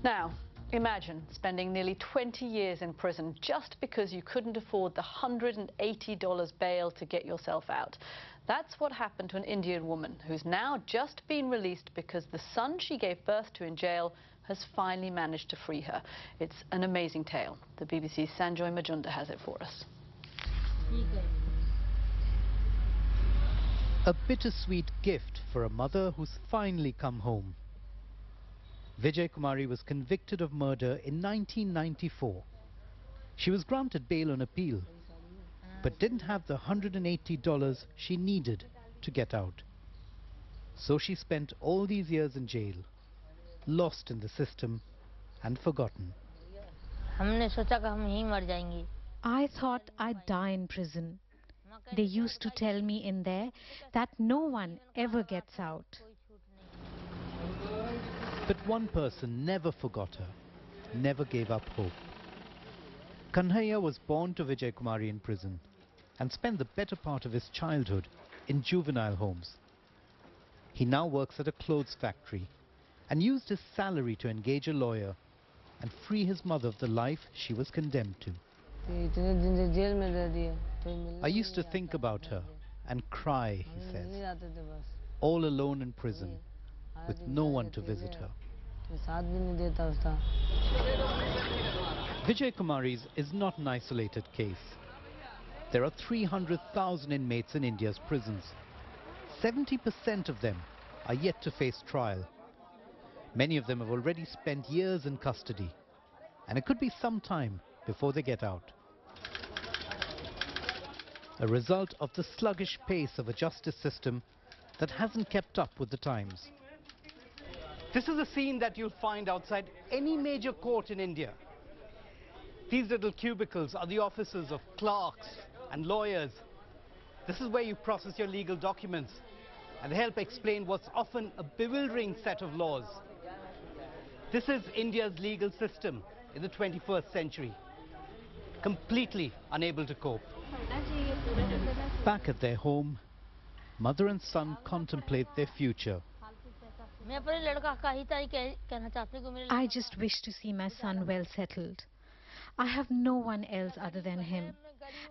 Now, imagine spending nearly 20 years in prison just because you couldn't afford the $180 bail to get yourself out. That's what happened to an Indian woman who's now just been released because the son she gave birth to in jail has finally managed to free her. It's an amazing tale. The BBC's Sanjoy Majunda has it for us. A bittersweet gift for a mother who's finally come home. Vijay Kumari was convicted of murder in 1994. She was granted bail on appeal, but didn't have the $180 she needed to get out. So she spent all these years in jail, lost in the system and forgotten. I thought I'd die in prison. They used to tell me in there that no one ever gets out. But one person never forgot her, never gave up hope. Kanhaiya was born to Vijay Kumari in prison and spent the better part of his childhood in juvenile homes. He now works at a clothes factory and used his salary to engage a lawyer and free his mother of the life she was condemned to. I used to think about her and cry, he says, all alone in prison, with no one to visit her. Vijay Kumari's is not an isolated case. There are 300,000 inmates in India's prisons. 70% of them are yet to face trial. Many of them have already spent years in custody, and it could be some time before they get out. A result of the sluggish pace of a justice system that hasn't kept up with the times. This is a scene that you'll find outside any major court in India. These little cubicles are the offices of clerks and lawyers. This is where you process your legal documents and help explain what's often a bewildering set of laws. This is India's legal system in the 21st century, completely unable to cope. Back at their home, mother and son contemplate their future. I just wish to see my son well settled. I have no one else other than him,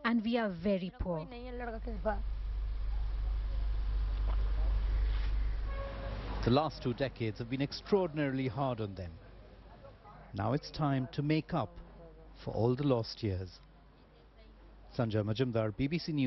and we are very poor. The last 2 decades have been extraordinarily hard on them. Now it's time to make up for all the lost years. Sanjoy Majumdar, BBC News.